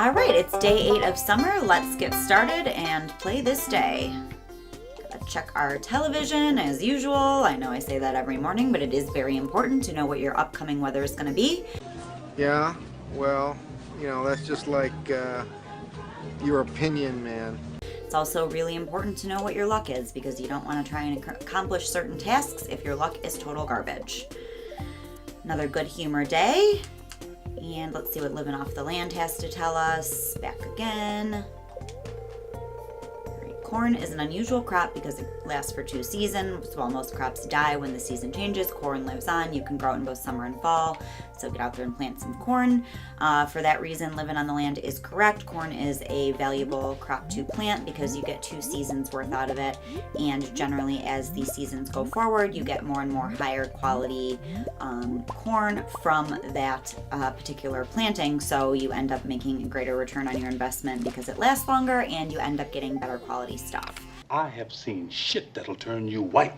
All right, it's day 8 of summer. Let's get started and play this day. Gotta check our television as usual. I know I say that every morning, but it is very important to know what your upcoming weather is going to be. Yeah, well, that's just like your opinion, man. It's also really important to know what your luck is because you don't want to try and accomplish certain tasks if your luck is total garbage. Another good humor day. And let's see what living off the land has to tell us. Back again. Corn is an unusual crop because it lasts for 2 seasons. While most crops die when the season changes, corn lives on. You can grow it in both summer and fall, so get out there and plant some corn. For that reason, living on the land is correct. Corn is a valuable crop to plant because you get 2 seasons worth out of it, and generally as the seasons go forward, you get more and more higher quality corn from that particular planting, so you end up making a greater return on your investment because it lasts longer and you end up getting better quality stuff. I have seen shit that'll turn you white.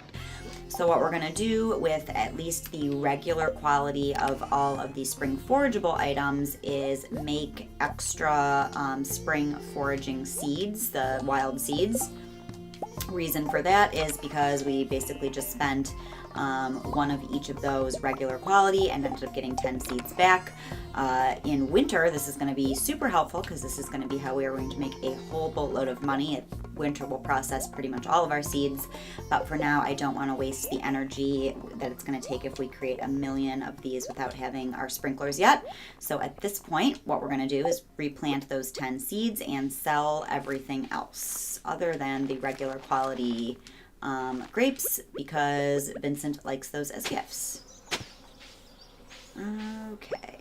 So what we're going to do with at least the regular quality of all of these spring forageable items is make extra spring foraging seeds, the wild seeds. Reason for that is because we basically just spent one of each of those regular quality and ended up getting 10 seeds back. In winter, this is going to be super helpful because this is going to be how we are going to make a whole boatload of money. Winter will process pretty much all of our seeds, but for now I don't want to waste the energy that it's going to take if we create 1 million of these without having our sprinklers yet. So at this point, what we're going to do is replant those 10 seeds and sell everything else other than the regular quality grapes because Vincent likes those as gifts. Okay.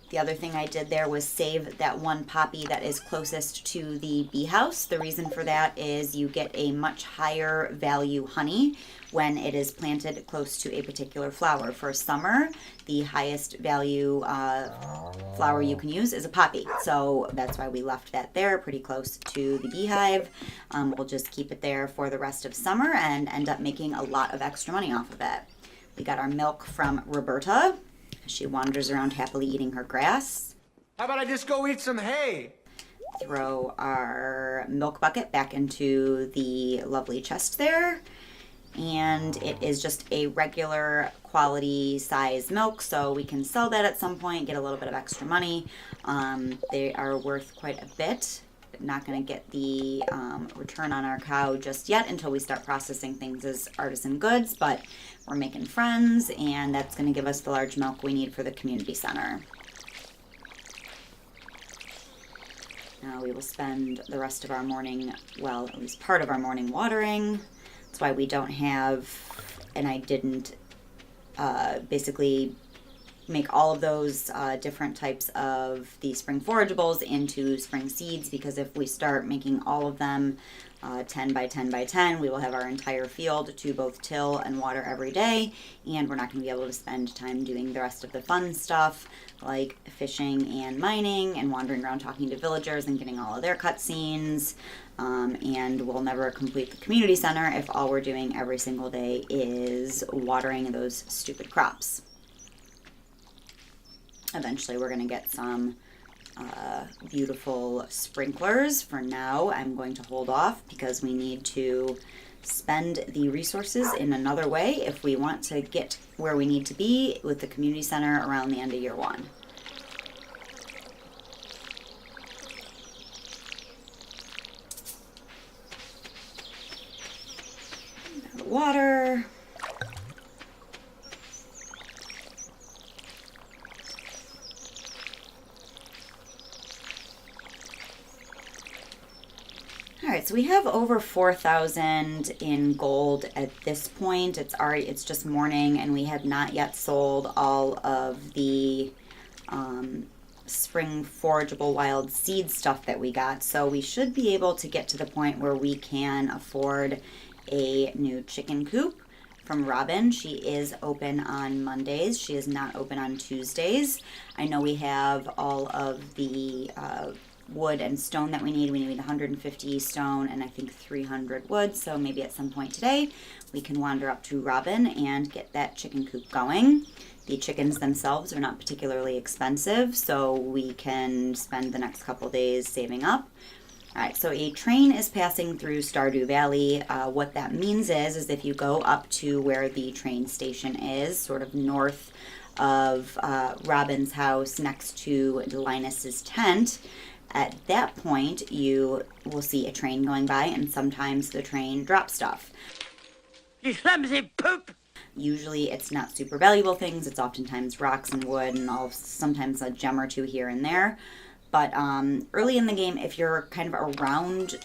The other thing I did there was save that one poppy that is closest to the bee house. The reason for that is you get a much higher value honey when it is planted close to a particular flower. For summer, the highest value flower you can use is a poppy. So that's why we left that there pretty close to the beehive. We'll just keep it there for the rest of summer and end up making a lot of extra money off of it. We got our milk from Roberta. She wanders around happily eating her grass. How about I just go eat some hay? Throw our milk bucket back into the lovely chest there. And it is just a regular quality size milk, so we can sell that at some point, get a little bit of extra money. They are worth quite a bit. Not going to get the return on our cow just yet until we start processing things as artisan goods, but we're making friends, and that's going to give us the large milk we need for the community center. Now we will spend the rest of our morning, well, at least part of our morning watering. That's why we don't have, and I didn't basically make all of those different types of the spring forageables into spring seeds, because if we start making all of them 10 by 10 by 10, we will have our entire field to both till and water every day, and we're not going to be able to spend time doing the rest of the fun stuff like fishing and mining and wandering around talking to villagers and getting all of their cutscenes, and we'll never complete the community center if all we're doing every single day is watering those stupid crops. Eventually we're going to get some beautiful sprinklers. For now, I'm going to hold off because we need to spend the resources in another way if we want to get where we need to be with the community center around the end of year 1. Water. All right, so we have over 4,000 in gold at this point. It's just morning, and we have not yet sold all of the spring forageable wild seed stuff that we got. So we should be able to get to the point where we can afford a new chicken coop from Robin. She is open on Mondays. She is not open on Tuesdays. I know we have all of the wood and stone that we need. We need 150 stone and I think 300 wood. So maybe at some point today we can wander up to Robin and get that chicken coop going. The chickens themselves are not particularly expensive, so we can spend the next couple days saving up. All right, so a train is passing through Stardew Valley. What that means is if you go up to where the train station is, sort of north of Robin's house next to Linus's tent, at that point you will see a train going by, and sometimes the train drops stuff. You clumsy poop! Usually it's not super valuable things. It's oftentimes rocks and wood and sometimes a gem or two here and there. But early in the game, if you're kind of around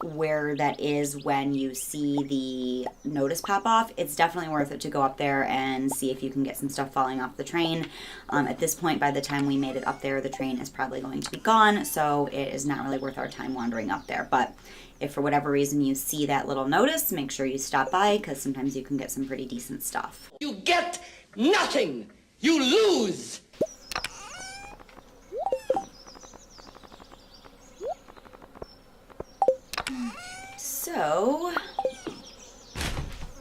where that is when you see the notice pop off, it's definitely worth it to go up there and see if you can get some stuff falling off the train. At this point, by the time we made it up there, the train is probably going to be gone, so it is not really worth our time wandering up there. But if for whatever reason you see that little notice, make sure you stop by, because sometimes you can get some pretty decent stuff. You get nothing! You lose! So,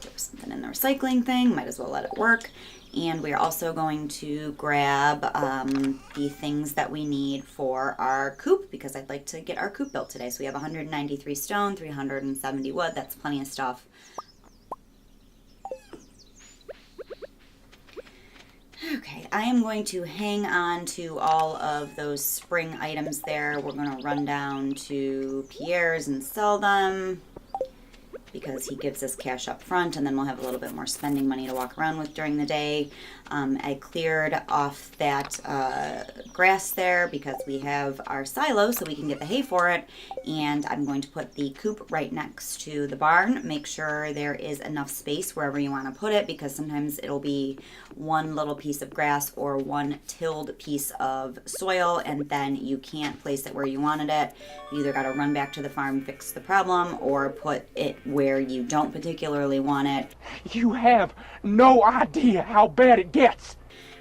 there was something in the recycling thing, might as well let it work. And we're also going to grab the things that we need for our coop, because I'd like to get our coop built today. So we have 193 stone, 370 wood, that's plenty of stuff. Okay, I am going to hang on to all of those spring items there. We're going to run down to Pierre's and sell them, because he gives us cash up front, and then we'll have a little bit more spending money to walk around with during the day. I cleared off that grass there because we have our silo so we can get the hay for it, and I'm going to put the coop right next to the barn. Make sure there is enough space wherever you want to put it, because sometimes it'll be one little piece of grass or one tilled piece of soil, and then you can't place it where you wanted it. You either got to run back to the farm, fix the problem, or put it where you don't particularly want it. You have no idea how bad it gets.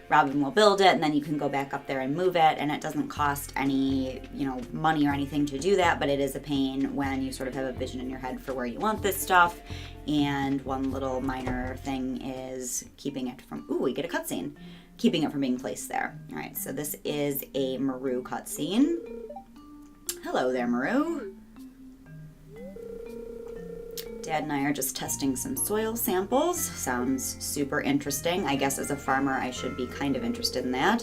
Robin will build it, and then you can go back up there and move it, and it doesn't cost any, money or anything to do that, but it is a pain when you sort of have a vision in your head for where you want this stuff. And one little minor thing is keeping it from, we get a cutscene, keeping it from being placed there. All right, so this is a Maru cutscene. Hello there, Maru. Dad and I are just testing some soil samples. Sounds super interesting. I guess as a farmer, I should be kind of interested in that.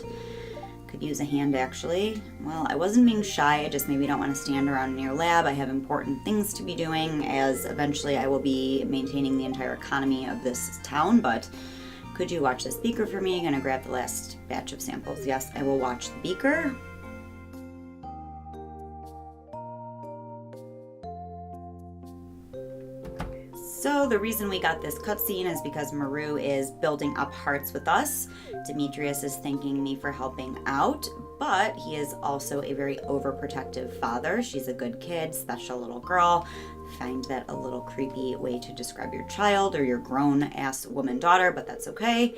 Could use a hand, actually. Well, I wasn't being shy. I just maybe don't want to stand around near lab. I have important things to be doing, as eventually I will be maintaining the entire economy of this town. But could you watch this beaker for me? I'm gonna grab the last batch of samples. Yes, I will watch the beaker. So the reason we got this cutscene is because Maru is building up hearts with us. Demetrius is thanking me for helping out, but he is also a very overprotective father. She's a good kid, special little girl. Find that a little creepy way to describe your child or your grown-ass woman daughter, but that's okay.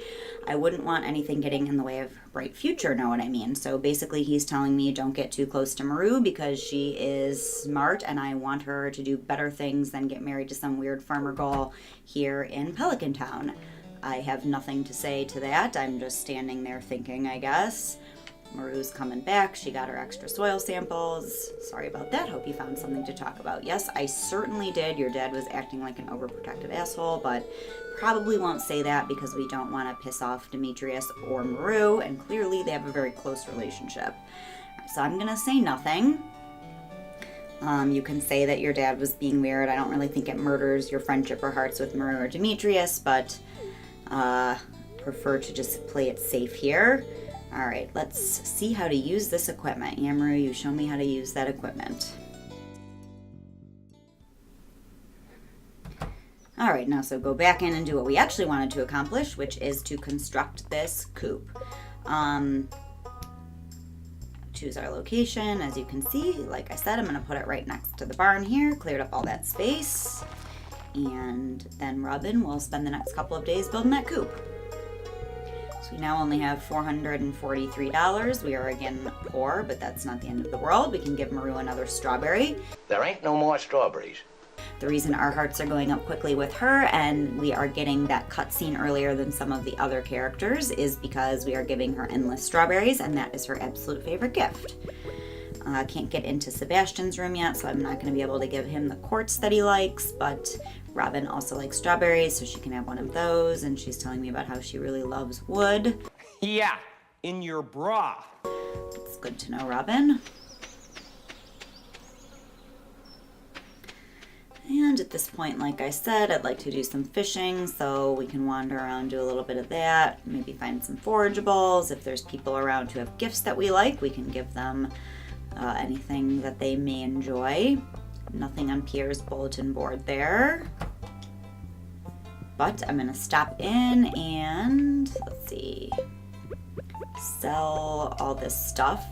I wouldn't want anything getting in the way of her bright future, know what I mean? So basically he's telling me don't get too close to Maru because she is smart and I want her to do better things than get married to some weird farmer girl here in Pelican Town. I have nothing to say to that. I'm just standing there thinking, I guess. Maru's coming back. She got her extra soil samples. Sorry about that. Hope you found something to talk about. Yes, I certainly did. Your dad was acting like an overprotective asshole, but probably won't say that because we don't want to piss off Demetrius or Maru, and clearly they have a very close relationship. So I'm going to say nothing. You can say that your dad was being weird. I don't really think it murders your friendship or hearts with Maru or Demetrius, but prefer to just play it safe here. All right, let's see how to use this equipment. Amaru, you show me how to use that equipment. All right, now so go back in and do what we actually wanted to accomplish, which is to construct this coop. Choose our location. As you can see, like I said, I'm gonna put it right next to the barn here, cleared up all that space. And then Robin will spend the next couple of days building that coop. So So we now only have $443. We are again poor, but that's not the end of the world. We can give Maru another strawberry. There ain't no more strawberries. The reason our hearts are going up quickly with her and we are getting that cutscene earlier than some of the other characters is because we are giving her endless strawberries, and that is her absolute favorite gift. Can't get into Sebastian's room yet, so I'm not going to be able to give him the quartz that he likes, but Robin also likes strawberries, so she can have one of those, and she's telling me about how she really loves wood. Yeah, in your bra. It's good to know, Robin. And at this point, like I said, I'd like to do some fishing, so we can wander around, do a little bit of that, maybe find some forageables. If there's people around who have gifts that we like, we can give them anything that they may enjoy. Nothing on Pierre's bulletin board there. But I'm gonna stop in and, let's see, sell all this stuff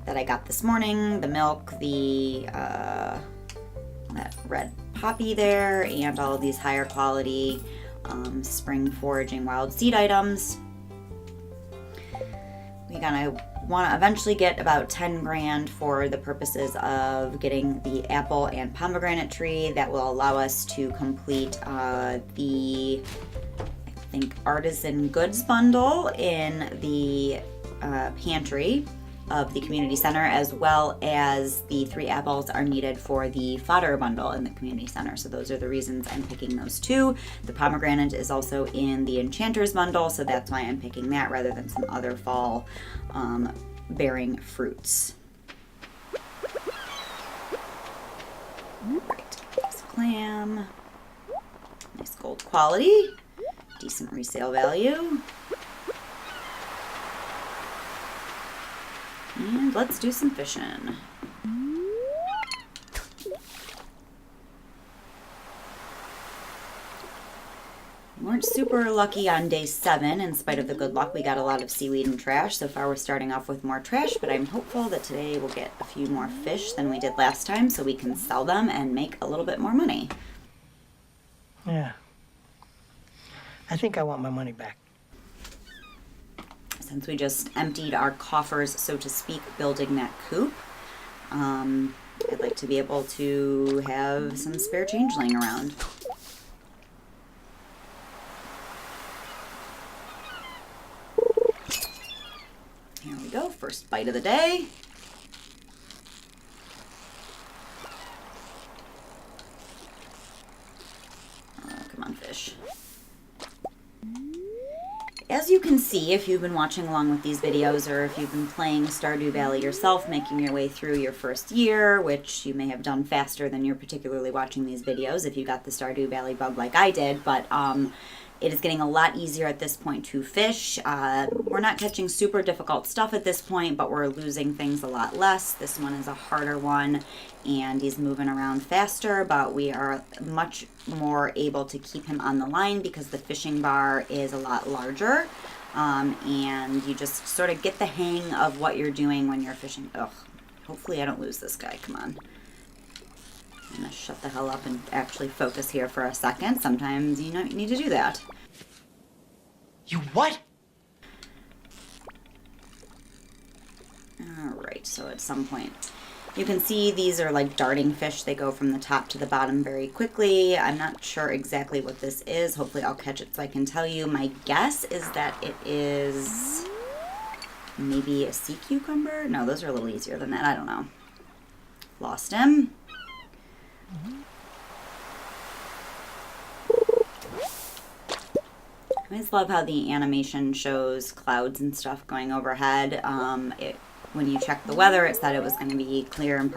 that I got this morning. The milk, that red poppy there, and all of these higher quality spring foraging wild seed items. We're gonna want to eventually get about 10 grand for the purposes of getting the apple and pomegranate tree. That will allow us to complete the, I think, artisan goods bundle in the pantry of the community center, as well as the 3 apples are needed for the fodder bundle in the community center. So those are the reasons I'm picking those 2. The pomegranate is also in the enchanter's bundle, so that's why I'm picking that rather than some other fall bearing fruits. Right, this clam, nice gold quality, decent resale value. And let's do some fishing. We weren't super lucky on day 7. In spite of the good luck, we got a lot of seaweed and trash. So far we're starting off with more trash, but I'm hopeful that today we'll get a few more fish than we did last time so we can sell them and make a little bit more money. Yeah. I think I want my money back. Since we just emptied our coffers, so to speak, building that coop, I'd like to be able to have some spare change laying around. Here we go, first bite of the day. Oh, come on, fish. As you can see, if you've been watching along with these videos, or if you've been playing Stardew Valley yourself, making your way through your first year, which you may have done faster than you're particularly watching these videos if you got the Stardew Valley bug like I did, but it is getting a lot easier at this point to fish. We're not catching super difficult stuff at this point, but we're losing things a lot less. This one is a harder one, and he's moving around faster, but we are much more able to keep him on the line because the fishing bar is a lot larger, and you just sort of get the hang of what you're doing when you're fishing. Ugh, hopefully I don't lose this guy, come on. I'm gonna shut the hell up and actually focus here for a second. Sometimes you need to do that. You what? Alright, so at some point you can see these are like darting fish. They go from the top to the bottom very quickly. I'm not sure exactly what this is. Hopefully I'll catch it so I can tell you. My guess is that it is maybe a sea cucumber. No, those are a little easier than that. I don't know. Lost him. I always love how the animation shows clouds and stuff going overhead. When you check the weather, it said it was going to be clear and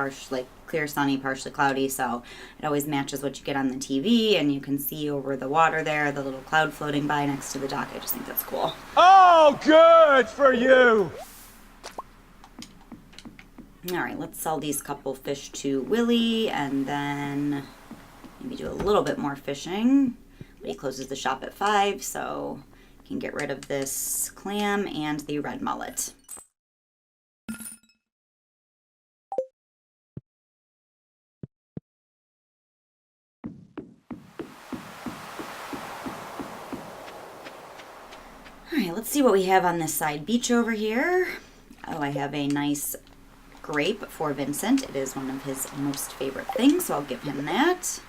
clear, sunny, partially cloudy. So it always matches what you get on the TV, and you can see over the water there the little cloud floating by next to the dock. I just think that's cool. Oh, good for you! All right, let's sell these couple fish to Willie, and then maybe do a little bit more fishing. He closes the shop at 5, so you can get rid of this clam and the red mullet. All right, let's see what we have on this side beach over here. Oh, I have a nice grape for Vincent. It is one of his most favorite things, so I'll give him that.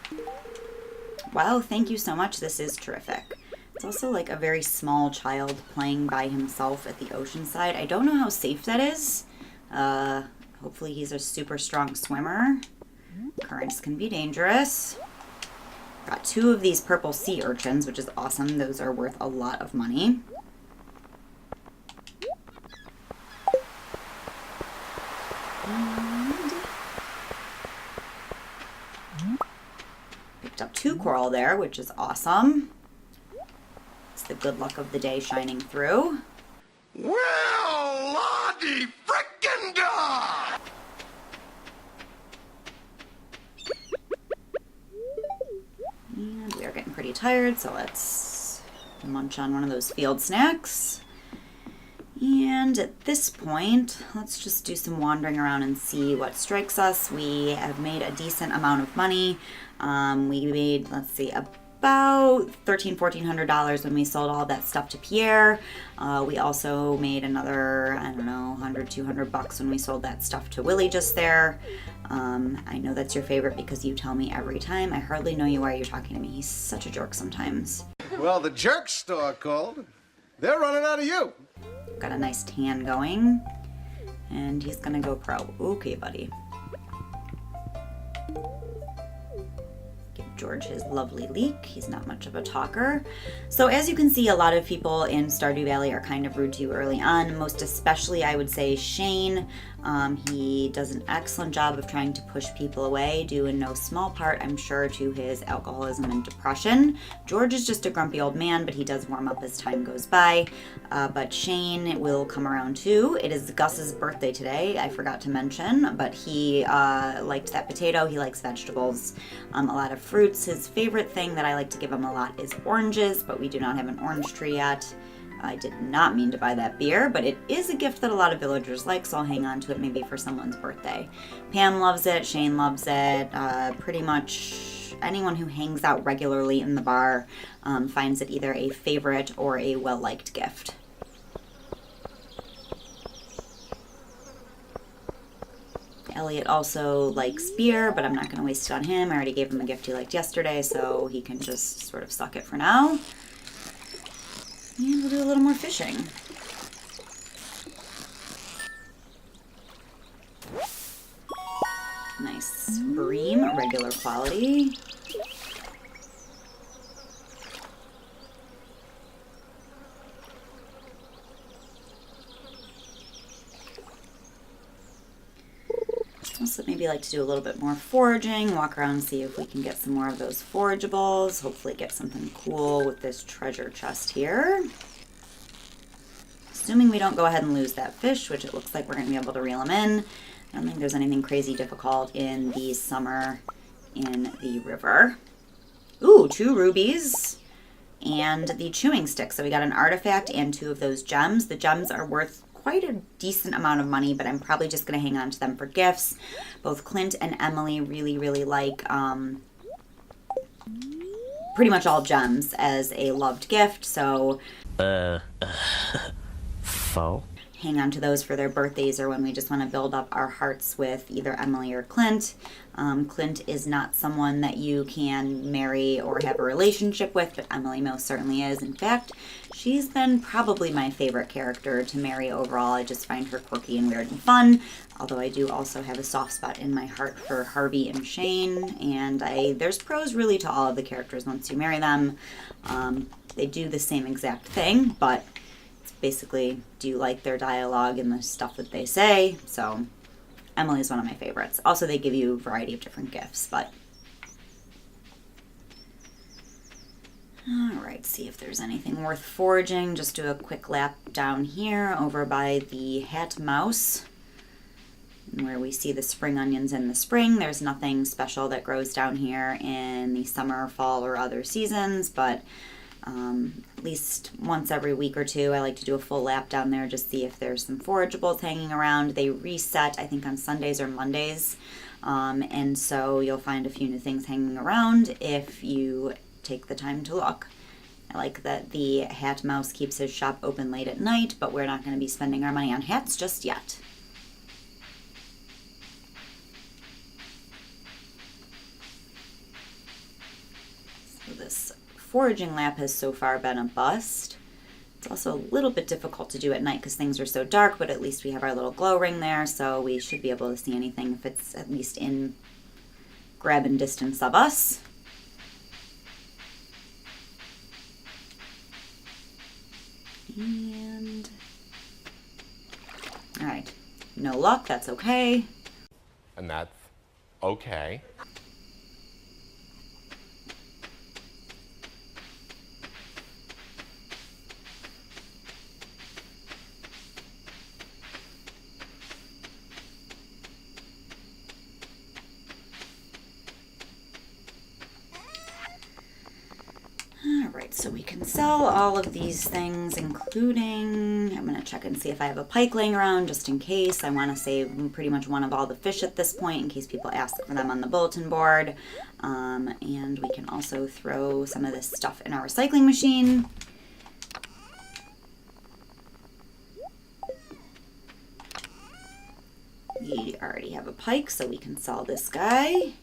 Wow, thank you so much. This is terrific. It's also like a very small child playing by himself at the ocean side. I don't know how safe that is. Hopefully he's a super strong swimmer. Currents can be dangerous. Got 2 of these purple sea urchins, which is awesome. Those are worth a lot of money. Picked up 2 coral there, which is awesome. It's the good luck of the day shining through. Well, Lottie frickin' da! And we are getting pretty tired, so let's munch on one of those field snacks. And at this point, let's just do some wandering around and see what strikes us. We have made a decent amount of money. We made, let's see, about $1,400 when we sold all that stuff to Pierre. We also made another, I don't know, $100, $200 when we sold that stuff to Willie just there. I know that's your favorite because you tell me every time. I hardly know you while you're talking to me. He's such a jerk sometimes. Well, the jerk store called. They're running out of you. Got a nice tan going. And he's gonna go pro. Okay, buddy. Give George his lovely leek. He's not much of a talker. So as you can see, a lot of people in Stardew Valley are kind of rude to you early on. Most especially, I would say, Shane. He does an excellent job of trying to push people away, due in no small part, I'm sure, to his alcoholism and depression. George is just a grumpy old man, but he does warm up as time goes by. But Shane will come around too. It is Gus's birthday today, I forgot to mention, but he liked that potato. He likes vegetables, a lot of fruits. His favorite thing that I like to give him a lot is oranges, but we do not have an orange tree yet. I did not mean to buy that beer, but it is a gift that a lot of villagers like, so I'll hang on to it maybe for someone's birthday. Pam loves it, Shane loves it, pretty much anyone who hangs out regularly in the bar finds it either a favorite or a well-liked gift. Elliot also likes beer, but I'm not going to waste it on him. I already gave him a gift he liked yesterday, so he can just sort of suck it for now. And we'll do a little more fishing. Nice bream, regular quality. Also maybe like to do a little bit more foraging, walk around and see if we can get some more of those forageables, hopefully get something cool with this treasure chest here. Assuming we don't go ahead and lose that fish, which it looks like we're going to be able to reel him in. I don't think there's anything crazy difficult in the summer in the river. Ooh, 2 rubies and the chewing stick. So we got an artifact and 2 of those gems. The gems are worth quite a decent amount of money, but I'm probably just going to hang on to them for gifts. Both Clint and Emily really, really like pretty much all gems as a loved gift, so hang on to those for their birthdays or when we just want to build up our hearts with either Emily or Clint. Clint is not someone that you can marry or have a relationship with, but Emily most certainly is. In fact, she's been probably my favorite character to marry overall. I just find her quirky and weird and fun, although I do also have a soft spot in my heart for Harvey and Shane, and there's pros really to all of the characters once you marry them. They do the same exact thing, but it's basically, do you like their dialogue and the stuff that they say? So Emily's one of my favorites. Also, they give you a variety of different gifts, but... Alright, see if there's anything worth foraging. Just do a quick lap down here over by the Hat Mouse, where we see the spring onions in the spring. There's nothing special that grows down here in the summer, fall, or other seasons, but at least once every week or two I like to do a full lap down there, just see if there's some forageables hanging around. They reset, I think, on Sundays or Mondays, and so you'll find a few new things hanging around if you take the time to look. I like that the Hat Mouse keeps his shop open late at night, but we're not going to be spending our money on hats just yet. So this foraging lap has so far been a bust. It's also a little bit difficult to do at night because things are so dark, but at least we have our little glow ring there, so we should be able to see anything if it's at least in grabbing distance of us. And all right, no luck, that's okay. And that's okay. Alright, so we can sell all of these things, including, I'm going to check and see if I have a pike laying around just in case. I want to save pretty much one of all the fish at this point in case people ask for them on the bulletin board. And we can also throw some of this stuff in our recycling machine. We already have a pike, so we can sell this guy.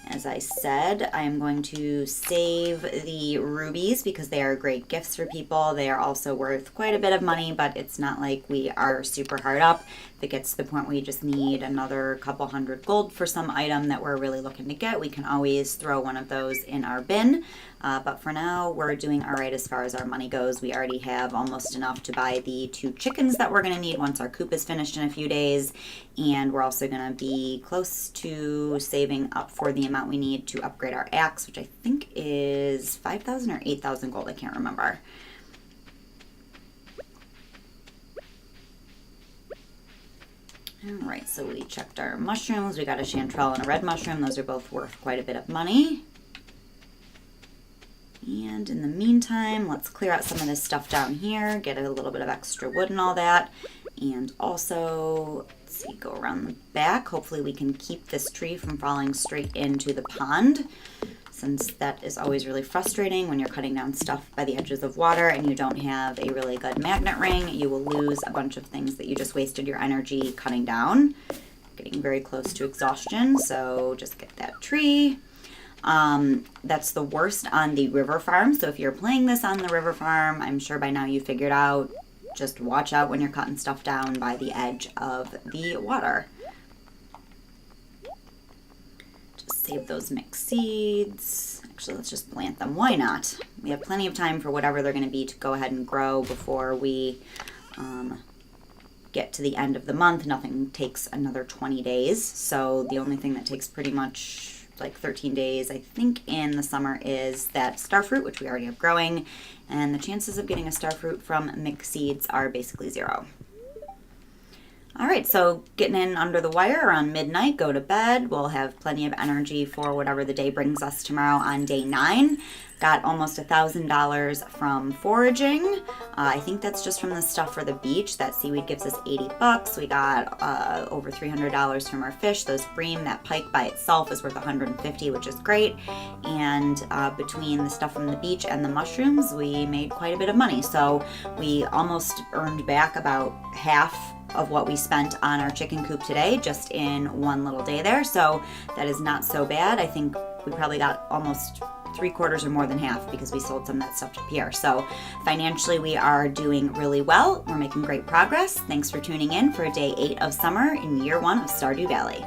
As I said, I'm going to save the rubies because they are great gifts for people. They are also worth quite a bit of money, but it's not like we are super hard up. If it gets to the point where you just need another couple hundred gold for some item that we're really looking to get, we can always throw one of those in our bin. But for now, we're doing all right as far as our money goes. We already have almost enough to buy the 2 chickens that we're going to need once our coop is finished in a few days. And we're also going to be close to saving up for the amount we need to upgrade our axe, which I think is 5,000 or 8,000 gold. I can't remember. All right, so we checked our mushrooms. We got a chanterelle and a red mushroom. Those are both worth quite a bit of money. And in the meantime, let's clear out some of this stuff down here, get a little bit of extra wood and all that. And also, let's see, go around the back. Hopefully we can keep this tree from falling straight into the pond, since that is always really frustrating when you're cutting down stuff by the edges of water and you don't have a really good magnet ring. You will lose a bunch of things that you just wasted your energy cutting down. Getting very close to exhaustion, so just get that tree. That's the worst on the river farm. So if you're playing this on the river farm, I'm sure by now you figured out, just watch out when you're cutting stuff down by the edge of the water. Just save those mixed seeds. Actually, let's just plant them. Why not? We have plenty of time for whatever they're going to be to go ahead and grow before we get to the end of the month. Nothing takes another 20 days. So the only thing that takes pretty much like 13 days, I think, in the summer is that starfruit, which we already have growing, and the chances of getting a starfruit from mixed seeds are basically 0. All right, so getting in under the wire around midnight, go to bed. We'll have plenty of energy for whatever the day brings us tomorrow on day 9. Got almost $1,000 from foraging. I think that's just from the stuff for the beach. That seaweed gives us $80. We got over $300 from our fish. Those bream, that pike by itself is worth $150, which is great. And between the stuff from the beach and the mushrooms, we made quite a bit of money. So we almost earned back about half of what we spent on our chicken coop today, just in one little day there. So that is not so bad. I think we probably got almost 3/4 or more than half because we sold some of that stuff to Pierre. So financially, we are doing really well. We're making great progress. Thanks for tuning in for day 8 of summer in year 1 of Stardew Valley.